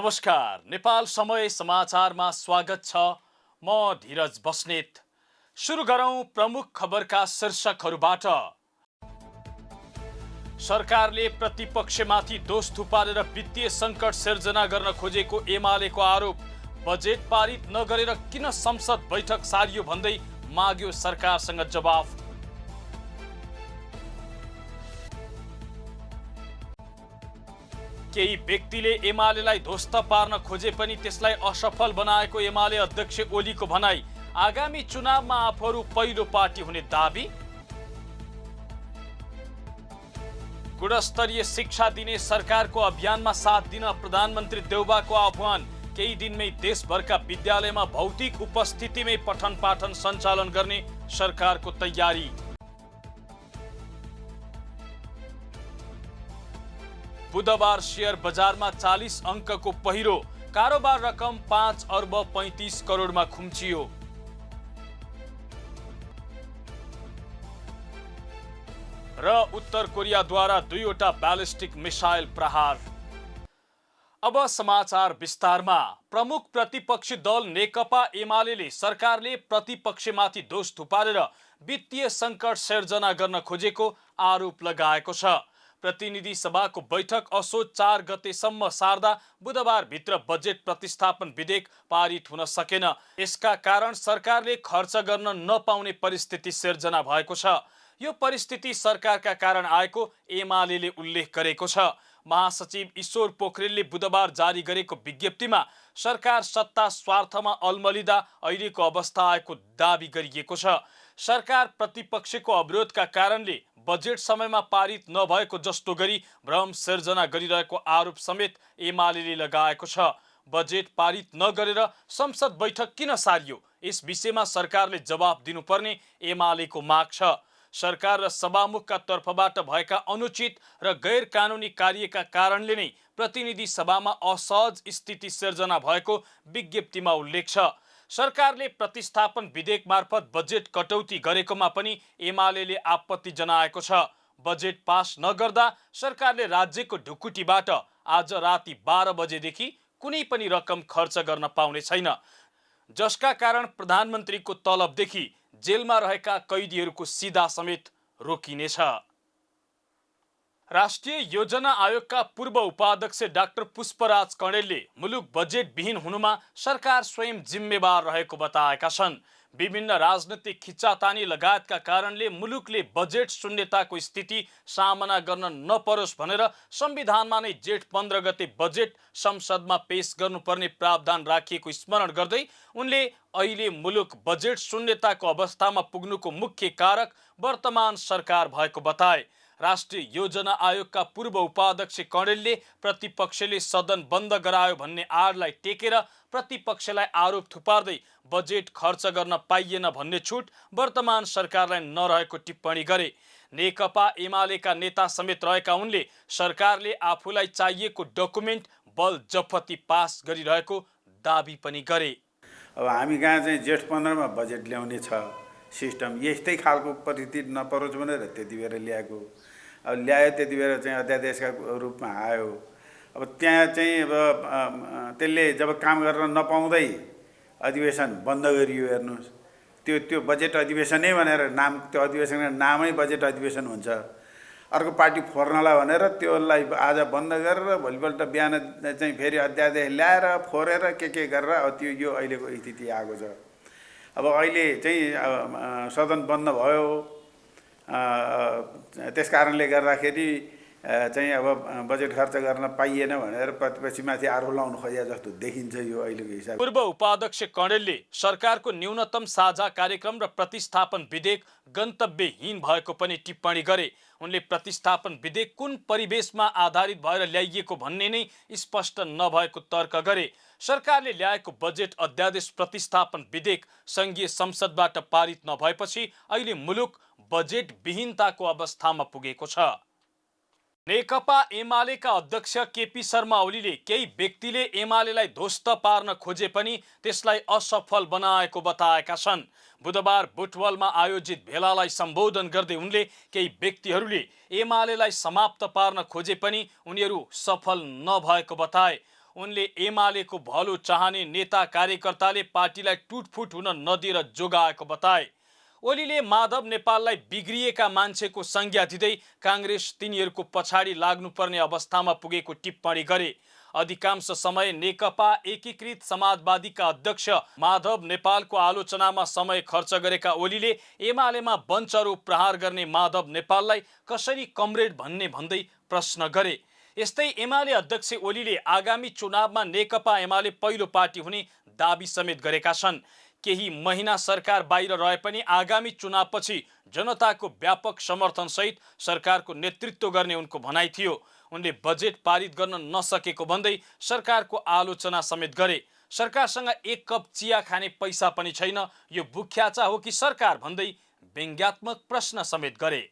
नमस्कार, नेपाल समय समाचारमा स्वागत छ। म धीरज बस्नेत। सुरु गरौं प्रमुख खबरका शीर्षकहरूबाट। सरकारले प्रतिपक्षमाथि दोष थुपारेर वित्तीय सङ्कट सिर्जना गर्न खोजेको एमालेको आरोप। बजेट पारित नगरेर किन संसद बैठक सारियो भन्दै माग्यो सरकारसँग जवाफ। केही व्यक्तिले एमालेलाई ध्वस्त पार्न खोजे पनि त्यसलाई असफल बनाएको एमाले अध्यक्ष ओलीको भनाई। आगामी चुनावमा आफूहरू पहिलो पार्टी हुने दाबी। गुणस्तरीय शिक्षा दिने सरकारको अभियानमा साथ दिन प्रधानमन्त्री देउबाको आह्वान। केही दिनमै देशभरका विद्यालयमा भौतिक उपस्थितिमै पठन पाठन सञ्चालन गर्ने सरकारको तयारी। बुधबार शेयर बजारमा 40 अङ्कको पहिरो। कारोबार रकम 5 अर्ब 35 करोडमा खुम्चियो। र उत्तर कोरियाद्वारा 2वटा ब्यालिस्टिक मिसाइल प्रहार। अब समाचार विस्तारमा। प्रमुख प्रतिपक्षी दल नेकपा एमालेले सरकारले प्रतिपक्षमाथि दोष थुपारेर वित्तीय सङ्कट सिर्जना गर्न खोजेको आरोप लगाएको छ। प्रतिनिधि सभाको बैठक असोज 4 गतेसम्म सार्दा बुधबार भित्र बजेट प्रतिस्थापन विधेयक पारित हुन सकेन। यसका कारण सरकारले खर्च गर्न नपाउने परिस्थिति सिर्जना भएको छ। यो परिस्थिति सरकारका कारण आएको एमालेले उल्लेख गरेको छ। महासचिव ईश्वर पोखरेलले बुधबार जारी गरेको विज्ञप्तिमा सरकार सत्ता स्वार्थमा अल्मलिँदा अहिलेको अवस्था आएको दाबी गरिएको छ। सरकार प्रतिपक्षको अवरोधका कारणले बजेट समयमा पारित नभएको जस्तो गरी भ्रम सिर्जना गरिरहेको आरोप समेत एमालेले लगाएको छ। बजेट पारित नगरेर संसद बैठक किन सारियो, यस विषयमा सरकारले जवाफ दिनुपर्ने एमालेको माग छ। सरकार र सभामुखका तर्फबाट भएका अनुचित र गैर कानुनी कार्यका कारणले नै प्रतिनिधि सभामा असहज स्थिति सिर्जना भएको विज्ञप्तिमा उल्लेख छ। सरकारले प्रतिस्थापन विधेयक मार्फत बजेट कटौती गरेकोमा पनि एमालेले आपत्ति जनाएको छ। बजेट पास नगर्दा सरकारले राज्यको ढुकुटीबाट आज राति 12 बजेदेखि कुनै पनि रकम खर्च गर्न पाउने छैन, जसका कारण प्रधानमन्त्रीको तलबदेखि जेलमा रहेका कैदीहरूको सिधा समेत रोकिनेछ। राष्ट्रिय योजना आयोगका पूर्व उपाध्यक्ष डाक्टर पुष्पराज कणेलले मुलुक बजेट विहीन हुनुमा सरकार स्वयं जिम्मेवार रहेको बताएका छन्। विभिन्न राजनीतिक खिच्चातानी लगायतका कारणले मुलुकले बजेट शून्यताको स्थिति सामना गर्न नपरोस् भनेर संविधानमा नै जेठ 15 गते बजेट संसदमा पेश गर्नुपर्ने प्रावधान राखिएको स्मरण गर्दै उनले अहिले मुलुक बजेट शून्यताको अवस्थामा पुग्नुको मुख्य कारक वर्तमान सरकार भएको बताए। राष्ट्रिय योजना आयोगका पूर्व उपाध्यक्ष कणेलले प्रतिपक्षले सदन बन्द गरायो भन्ने आडलाई टेकेर प्रतिपक्षलाई आरोप थुपार्दै बजेट खर्च गर्न पाइएन भन्ने छुट वर्तमान सरकारलाई नरहेको टिप्पणी गरे। नेकपा एमालेका नेता समेत रहेका उनले सरकारले आफूलाई चाहिएको डकुमेन्ट बल जफती पास गरिरहेको दाबी पनि गरे। अब हामी कहाँ चाहिँ जेठ 15 मा बजेट ल्याउने छ सिस्टम, यस्तै खालको परिस्थिति नपरोस् भनेर त्यति बेर ल्याएको। अब ल्यायो, त्यति बेर चाहिँ अध्यादेशका रूपमा आयो। अब त्यहाँ चाहिँ अब त्यसले जब काम गर्न नपाउँदै अधिवेशन बन्द गरियो। हेर्नुहोस्, त्यो बजेट अधिवेशनै भनेर नाम, त्यो अधिवेशनको नामै बजेट अधिवेशन हुन्छ। अर्को पार्टी फोर्नलाई भनेर त्यसलाई आज बन्द गरेर भोलिपल्ट बिहान चाहिँ फेरि अध्यादेश ल्याएर फोरेर के गरेर अब त्यो यो अहिलेको स्थिति आएको छ। अब अहिले चाहिँ सदन बन्द भयो, त्यस कारणले गर्दाखेरि चाहिँ अब बजेट खर्च गर्न पाइएन भनेर प्रतिपक्षीमाथि आरोप लगाउनु खोजे जस्तो देखिन्छ यो अहिलेको हिसाब। पूर्व उपाध्यक्ष कणेलले सरकारको न्यूनतम साझा कार्यक्रम र प्रतिस्थापन विधेयक गन्तव्यहीन भएको पनि टिप्पणी गरे। उनले प्रतिस्थापन विधेयक कुन परिवेशमा आधारित भएर ल्याइएको भन्ने नै स्पष्ट नभएको तर्क गरे। सरकारले ल्याएको बजेट अध्यादेश प्रतिस्थापन विधेयक संघीय संसदबाट पारित नभएपछि अहिले मुलुक बजेट विहीनताको अवस्थामा पुगेको छ। नेकपा एमालेका अध्यक्ष केपी शर्मा ओलीले केही व्यक्तिले एमालेलाई ध्वस्त पार्न खोजे पनि त्यसलाई असफल बनाएको बताएका छन्। बुधबार बुटवलमा आयोजित भेलालाई सम्बोधन गर्दै उनले केही व्यक्तिहरूले एमालेलाई समाप्त पार्न खोजे पनि उनीहरू सफल नभएको बताए। उनले एमालेको भलो चाहने नेता कार्यकर्ताले पार्टीलाई टुटफुट हुन नदिएर जोगाएको बताए। ओलीले माधव नेपाललाई बिग्रिएका मान्छेको संज्ञा दिँदै कांग्रेस तिनीहरूको पछाडि लाग्नुपर्ने अवस्थामा पुगेको टिप्पणी गरे। अधिकांश समय नेकपा एकीकृत समाजवादीका अध्यक्ष माधव नेपालको आलोचनामा समय खर्च गरेका ओलीले एमालेमा बन्चरो प्रहार गर्ने माधव नेपाललाई कसरी कमरेड भन्दै प्रश्न गरे। यस्तै एमाले अध्यक्ष ओलीले आगामी चुनावमा नेकपा एमाले पहिलो पार्टी हुने दाबी समेत गरेका छन्। केही महिना सरकार बाहिर रहे पनि आगामी चुनावपछि जनताको व्यापक समर्थनसहित सरकारको नेतृत्व गर्ने उनको भनाइ थियो। उनले बजेट पारित गर्न नसकेको भन्दै सरकारको आलोचना समेत गरे। सरकारसँग एक कप चिया खाने पैसा पनि छैन, यो भुख्याचा हो कि सरकार भन्दै व्यङ्ग्यात्मक प्रश्न समेत गरे।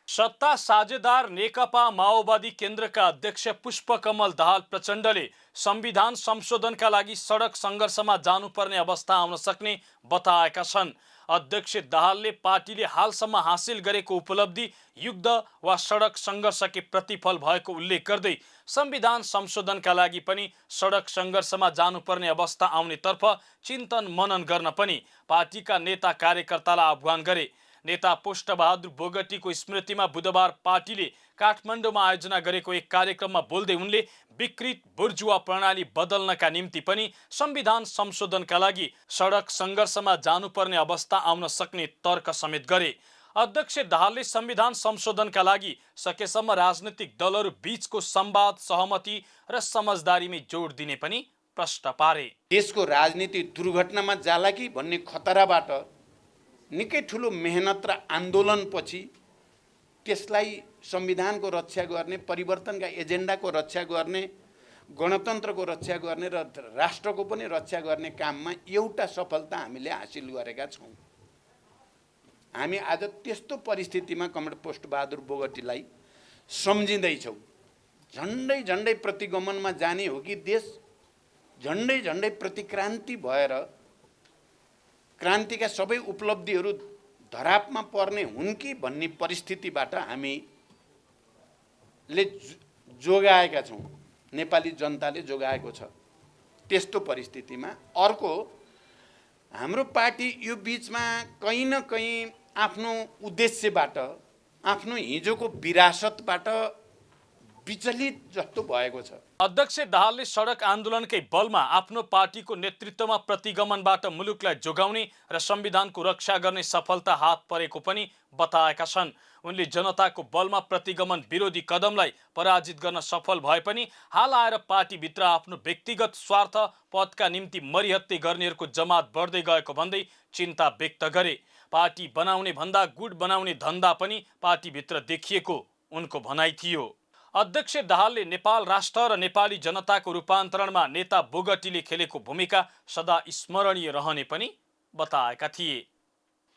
सत्ता साझेदार नेकपा माओवादी केन्द्रका अध्यक्ष पुष्पकमल दाहाल प्रचण्डले संविधान संशोधनका लागि सडक सङ्घर्षमा जानुपर्ने अवस्था आउन सक्ने बताएका छन्। अध्यक्ष दाहालले पार्टीले हालसम्म हासिल गरेको उपलब्धि युद्ध वा सडक सङ्घर्षकै प्रतिफल भएको उल्लेख गर्दै संविधान संशोधनका लागि पनि सडक सङ्घर्षमा जानुपर्ने अवस्था आउनेतर्फ चिन्तन मनन गर्न पनि पार्टीका नेता कार्यकर्तालाई आह्वान गरे। नेता पुष्पबहादुर बोगटीको स्मृतिमा बुधबार पार्टीले काठमाडौँमा आयोजना गरेको एक कार्यक्रममा बोल्दै उनले विकृत बुर्जुवा प्रणाली बदल्नका निम्ति पनि संविधान संशोधनका लागि सडक सङ्घर्षमा जानुपर्ने अवस्था आउन सक्ने तर्क समेत गरे। अध्यक्ष दाहालले संविधान संशोधनका लागि सकेसम्म राजनीतिक दलहरू बीचको संवाद, सहमति र समझदारीमै जोड दिने पनि प्रश्न पारे। देशको राजनीति दुर्घटनामा जाला कि भन्ने खतराबाट निकै ठुलो मेहनत र आन्दोलनपछि त्यसलाई संविधानको रक्षा गर्ने, परिवर्तनका एजेन्डाको रक्षा गर्ने, गणतन्त्रको रक्षा गर्ने र राष्ट्रको पनि रक्षा गर्ने काममा एउटा सफलता हामीले हासिल गरेका छौँ। हामी आज त्यस्तो परिस्थितिमा कमरेड पुष्पबहादुर बोगटीलाई सम्झिँदैछौँ। झन्डै झन्डै प्रतिगमनमा जाने हो कि देश झन्डै झन्डै प्रतिक्रान्ति भएर क्रान्तिका सबै उपलब्धिहरू धरापमा पर्ने हुन् कि भन्ने परिस्थितिबाट हामीले जोगाएका छौँ, नेपाली जनताले जोगाएको छ। त्यस्तो परिस्थितिमा अर्को हाम्रो पार्टी यो बीचमा कहीँ न कहीँ आफ्नो उद्देश्यबाट, आफ्नो हिजोको विरासतबाट विचलित जस्तो भएको छ। अध्यक्ष दाहालले सडक आन्दोलनकै बलमा आफ्नो पार्टीको नेतृत्वमा प्रतिगमनबाट मुलुकलाई जोगाउने र संविधानको रक्षा गर्ने सफलता हात परेको पनि बताएका छन्। उनले जनताको बलमा प्रतिगमन विरोधी कदमलाई पराजित गर्न सफल भए पनि हाल आएर पार्टीभित्र आफ्नो व्यक्तिगत स्वार्थ पदका निम्ति मरिहत्ते गर्नेहरूको जमात बढ्दै गएको भन्दै चिन्ता व्यक्त गरे। पार्टी बनाउने भन्दा गुट बनाउने धन्दा पनि पार्टीभित्र देखिएको उनको भनाइ थियो। अध्यक्ष दाहालले नेपाल राष्ट्र र नेपाली जनताको रूपान्तरणमा नेता बोगटीले खेलेको भूमिका सदा स्मरणीय रहने पनि बताएका थिए।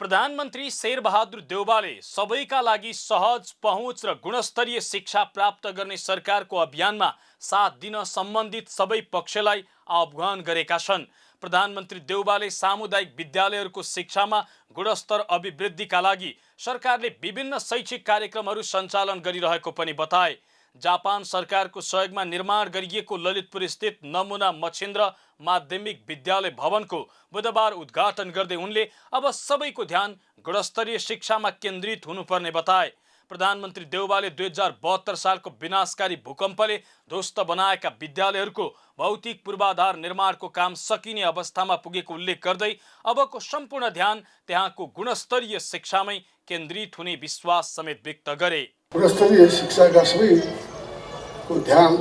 प्रधानमन्त्री शेरबहादुर देउवाले सबैका लागि सहज पहुँच र गुणस्तरीय शिक्षा प्राप्त गर्ने सरकारको अभियानमा साथ दिन सम्बन्धित सबै पक्षलाई आह्वान गरेका छन्। प्रधानमन्त्री देउवाले सामुदायिक विद्यालयहरूको शिक्षामा गुणस्तर अभिवृद्धिका लागि सरकारले विभिन्न शैक्षिक कार्यक्रमहरू सञ्चालन गरिरहेको पनि बताए। जापान सरकारको सहयोगमा निर्माण गरिएको ललितपुर स्थित नमुना मछिन्द्र माध्यमिक विद्यालय भवनको बुधबार उद्घाटन गर्दै उनले अब सबैको ध्यान गुणस्तरीय शिक्षामा केन्द्रित हुनुपर्ने बताए। प्रधानमन्त्री देउवाले 2072 सालको विनाशकारी भूकम्पले ध्वस्त बनाएका विद्यालयहरूको भौतिक पूर्वाधार निर्माणको काम सकिने अवस्थामा पुगेको उल्लेख गर्दै अबको सम्पूर्ण ध्यान त्यहाँको गुणस्तरीय शिक्षामै केन्द्रित हुने विश्वास समेत व्यक्त गरे। गुणस्तरीय शिक्षाका सबैको ध्यान,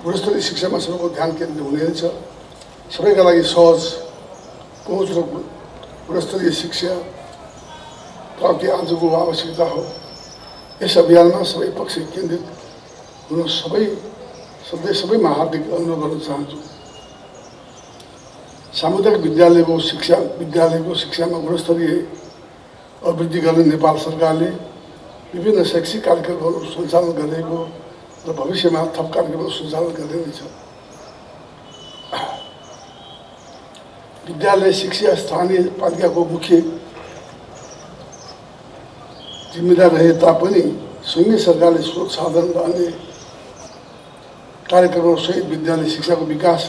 गुणस्तरीय शिक्षामा सबैको ध्यान केन्द्रित हुनेछ। सबैका लागि सहज पहुँच र गुणस्तरीय शिक्षा प्राप्ति आजको आवश्यकता हो। यस अभियानमा सबै पक्ष केन्द्रित हुन सबैमा हार्दिक अनुरोध गर्न चाहन्छु। सामुदायिक विद्यालयको शिक्षामा गुणस्तरीय अभिवृद्धि गर्ने नेपाल सरकारले विभिन्न शैक्षिक कार्यक्रमहरू सञ्चालन गरिरहेको र भविष्यमा थप कार्यक्रमहरू सञ्चालन गरिरहेछ। विद्यालय शिक्षा स्थानीय पालिकाको मुख्य जिम्मेदार रहे तापनि संघीय सरकारले स्रोत साधन र अन्य कार्यक्रमसहित विद्यालय शिक्षाको विकास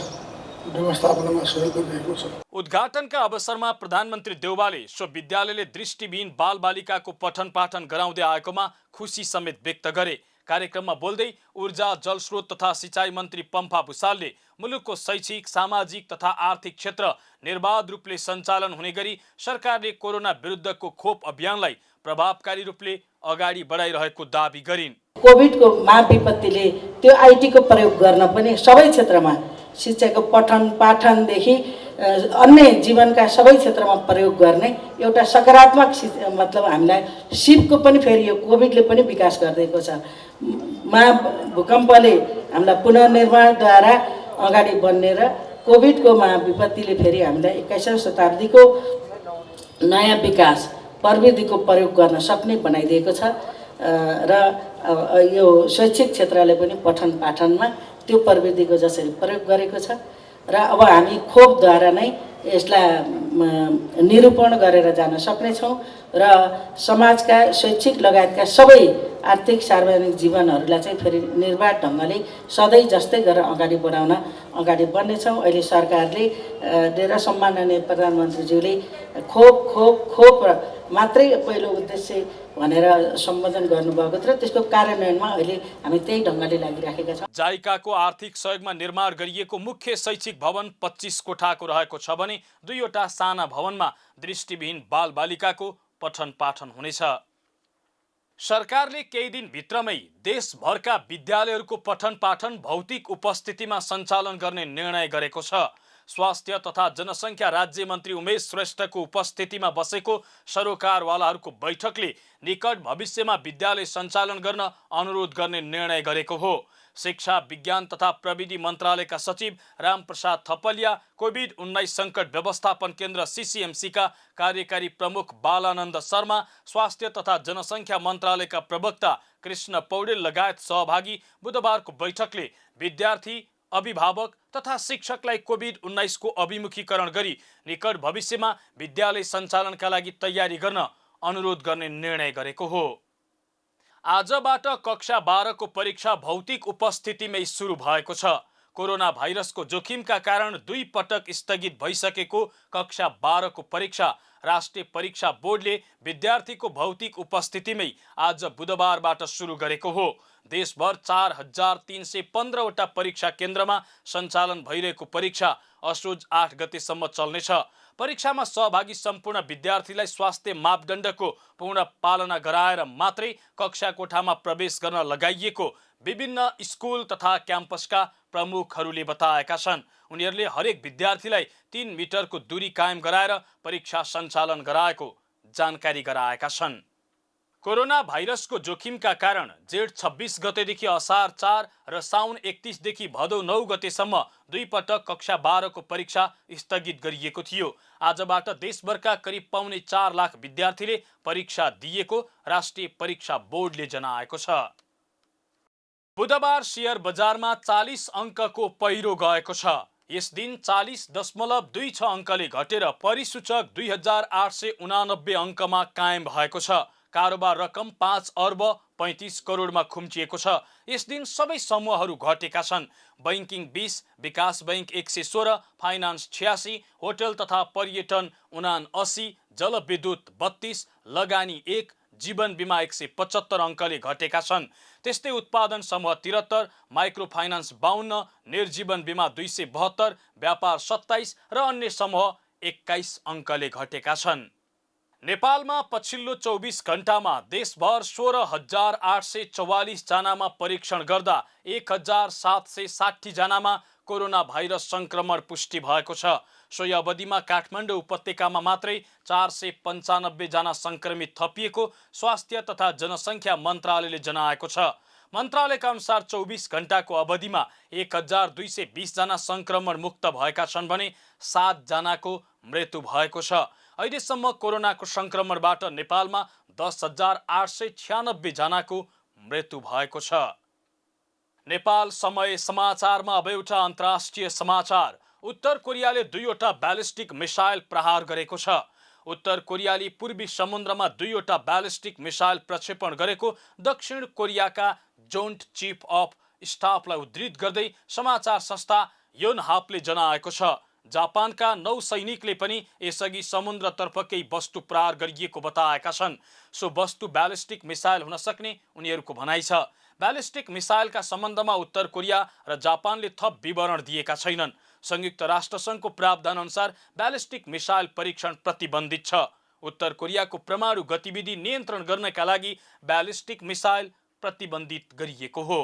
व्यवस्थापनमा सहयोग गरिरहेको छ। उद्घाटनका अवसरमा प्रधानमन्त्री देउवाले सो विद्यालयले दृष्टिविहीन बालबालिकाको पठन पाठन गराउँदै आएकोमा खुसी समेत व्यक्त गरे। कार्यक्रममा बोल्दै ऊर्जा, जलस्रोत तथा सिँचाइ मन्त्री पम्फा भुसालले मुलुकको शैक्षिक, सामाजिक तथा आर्थिक क्षेत्र निर्बाध रूपले सञ्चालन हुने गरी सरकारले कोरोना विरुद्धको खोप अभियानलाई प्रभावकारी रूपले अगाडि बढाइरहेको दाबी गरिन्। कोभिडको महाविपत्तिले त्यो आइटीको प्रयोग गर्न पनि सबै क्षेत्रमा शिक्षाको पठन पाठनदेखि अन्य जीवनका सबै क्षेत्रमा प्रयोग गर्ने एउटा सकारात्मक मतलब हामीलाई सिपको पनि फेरि यो कोभिडले पनि विकास गरिदिएको छ। भूकम्पले हामीलाई पुनर्निर्माणद्वारा अगाडि बढ्ने र कोभिडको महाविपत्तिले फेरि हामीलाई 21औं शताब्दीको नयाँ विकास प्रविधिको प्रयोग गर्न सक्ने बनाइदिएको छ र यो शैक्षिक क्षेत्रले पनि पठन पाठनमा त्यो प्रविधिको जसरी प्रयोग गरेको छ र अब हामी खोपद्वारा नै यसलाई निरूपण गरेर जान सक्नेछौँ र समाजका शैक्षिक लगायतका सबै आर्थिक सार्वजनिक जीवनहरूलाई चाहिँ फेरि निर्बाध ढङ्गले सधैँ जस्तै गरेर अगाडि बढाउन अगाडि बढ्नेछौँ। अहिले सरकारले र सम्माननीय प्रधानमन्त्रीज्यूले खोप खोप खोप मात्रै पहिलो उद्देश्य भनेर सम्बोधन गर्नुभएको थियो र त्यसको कार्यान्वयनमा अहिले हामी त्यही ढङ्गले लागिराखेका छौँ। जाइकाको आर्थिक सहयोगमा निर्माण गरिएको मुख्य शैक्षिक भवन 25 कोठाको रहेको छ भने 2वटा साना भवनमा दृष्टिविहीन बालबालिकाको पठन पाठन हुनेछ। सरकारले केही दिनभित्रमै देशभरका विद्यालयहरूको पठन पाठन भौतिक उपस्थितिमा सञ्चालन गर्ने निर्णय गरेको छ। स्वास्थ्य तथा जनसङ्ख्या राज्य मन्त्री उमेश श्रेष्ठको उपस्थितिमा बसेको सरोकारवालाहरूको बैठकले निकट भविष्यमा विद्यालय सञ्चालन गर्न अनुरोध गर्ने निर्णय गरेको हो। शिक्षा, विज्ञान तथा प्रविधि मन्त्रालयका सचिव रामप्रसाद थपलिया, कोभिड-19 सङ्कट व्यवस्थापन केन्द्र CCMC का कार्यकारी प्रमुख बालानन्द शर्मा, स्वास्थ्य तथा जनसङ्ख्या मन्त्रालयका प्रवक्ता कृष्ण पौडेल लगायत सहभागी बुधबारको बैठकले विद्यार्थी, अभिभावक तथा शिक्षकलाई कोभिड-19 को अभिमुखीकरण गरी निकट भविष्यमा विद्यालय सञ्चालनका लागि तयारी गर्न अनुरोध गर्ने निर्णय गरेको हो। आजबाट कक्षा 12 को परीक्षा भौतिक उपस्थितिमै सुरु भएको छ। कोरोना भाइरसको जोखिमका कारण 2 पटक स्थगित भइसकेको कक्षा 12 को परीक्षा राष्ट्रिय परीक्षा बोर्डले विद्यार्थीको भौतिक उपस्थितिमै आज बुधबारबाट सुरु गरेको हो। देशभर 4315 वटा परीक्षा केन्द्रमा सञ्चालन भइरहेको परीक्षा असोज 8 गतेसम्म चल्नेछ। परीक्षामा सहभागी सम्पूर्ण विद्यार्थीलाई स्वास्थ्य मापदण्डको पूर्ण पालना गराएर मात्रै कक्षा कोठामा प्रवेश गर्न लगाइएको विभिन्न स्कुल तथा क्याम्पसका प्रमुखहरूले बताएका छन्। उनीहरूले हरेक विद्यार्थीलाई 3 मिटरको दूरी कायम गराएर परीक्षा सञ्चालन गराएको जानकारी गराएका छन्। कोरोना भाइरसको जोखिमका कारण जेठ 26 गतेदेखि असार 4 र साउन 31 देखि भदौ 9 गतेसम्म 2 पटक कक्षा 12 को परीक्षा स्थगित गरिएको थियो। आजबाट देशभरका करिब 4.25 लाख विद्यार्थीले परीक्षा दिएको राष्ट्रिय परीक्षा बोर्डले जनाएको छ। बुधबार शेयर बजारमा 40 अङ्कको पहिरो गएको छ। यस दिन 40.26 अङ्कले घटेर परिसूचक 2889 अङ्कमा कायम भएको छ। कारोबार रकम 5 अर्ब 35 करोडमा खुम्चिएको छ। यस दिन सबै समूहहरू घटेका छन्। बैंकिङ 20, विकास बैंक 116, फाइनान्स 86, होटल तथा पर्यटन 79, जलविद्युत 32, लगानी 1, जीवन बिमा 175 अङ्कले घटेका छन्। त्यस्तै उत्पादन समूह 73, माइक्रो फाइनान्स 52, निर्जीवन बिमा 272, व्यापार 27 र अन्य समूह 21 अङ्कले घटेका छन्। नेपालमा पछिल्लो 24 घण्टामा देशभर 16,844 जनामा परीक्षण गर्दा 1,760 जनामा कोरोना भाइरस संक्रमण पुष्टि भएको छ। सोही अवधिमा काठमाडौँ उपत्यकामा मात्रै 495 जना संक्रमित थपिएको स्वास्थ्य तथा जनसङ्ख्या मन्त्रालयले जनाएको छ। मन्त्रालयका अनुसार 24 घण्टाको अवधिमा 1,220 जना संक्रमण मुक्त भएका छन् भने 7 जनाको मृत्यु भएको छ। अहिलेसम्म कोरोनाको संक्रमणबाट नेपालमा 10,896 जनाको मृत्यु भएको छ। नेपाल समय समाचारमा अब एउटा अन्तर्राष्ट्रिय समाचार। उत्तर कोरियाले 2वटा ब्यालिस्टिक मिसाइल प्रहार गरेको छ। उत्तर कोरियाली पूर्वी समुद्रमा 2वटा ब्यालिस्टिक मिसाइल प्रक्षेपण गरेको दक्षिण कोरियाका जोइन्ट चिफ अफ स्टाफलाई उद्धृत गर्दै समाचार संस्था योनहापले जनाएको छ। जापानका नौसैनिकले पनि यसअघि समुद्रतर्फ केही वस्तु प्रहार गरिएको बताएका छन्। सो वस्तु ब्यालिस्टिक मिसाइल हुन सक्ने उनीहरूको भनाइ छ। ब्यालिस्टिक मिसाइलका सम्बन्धमा उत्तर कोरिया र जापानले थप विवरण दिएका छैनन्। संयुक्त राष्ट्रसङ्घको प्रावधान अनुसार ब्यालिस्टिक मिसाइल परीक्षण प्रतिबन्धित छ। उत्तर कोरियाको परमाणु गतिविधि नियन्त्रण गर्नका लागि ब्यालिस्टिक मिसाइल प्रतिबन्धित गरिएको हो।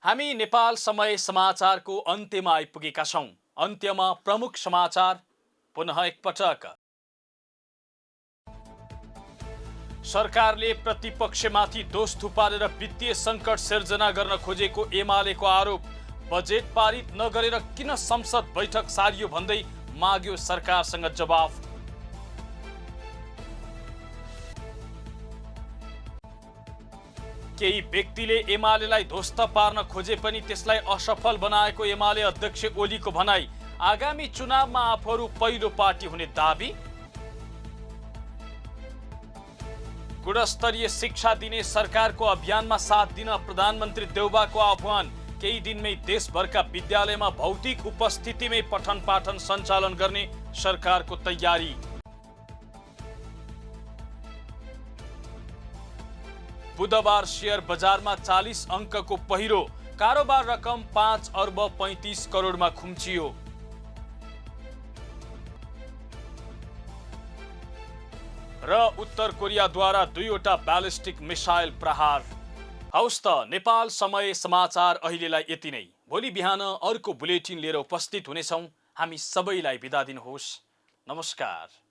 हामी नेपाल समय समाचारको अन्त्यमा आइपुगेका छौं। अन्त्यमा प्रमुख समाचार पुनः एकपटक। सरकारले प्रतिपक्षमाथि दोष थुपारेर वित्तीय सङ्कट सिर्जना गर्न खोजेको एमालेको आरोप। बजेट पारित नगरेर किन संसद बैठक सारियो भन्दै माग्यो सरकारसँग जवाफ। केही व्यक्तिले एमालेलाई ध्वस्त पार्न खोजे पनि त्यसलाई असफल बनाएको एमाले अध्यक्ष ओलीको भनाई। आगामी चुनावमा आफूहरू पहिलो पार्टी हुने दाबी। गुणस्तरीय शिक्षा दिने सरकारको अभियानमा साथ दिन प्रधानमन्त्री देउबाको आह्वान। केही दिनमै देशभरका विद्यालयमा भौतिक उपस्थितिमै पठन पाठन सञ्चालन गर्ने सरकारको तयारी। बुधबार शेयर बजारमा 40 अङ्कको पहिरो। कारोबार रकम 5 अर्ब 35 करोडमा खुम्चियो। र उत्तर कोरियाद्वारा 2वटा ब्यालिस्टिक मिसाइल प्रहार। हौस् त नेपाल समय समाचार अहिलेलाई यति नै। भोलि बिहान अर्को बुलेटिन लिएर उपस्थित हुनेछौँ। हामी सबैलाई बिदा दिनुहोस्। नमस्कार।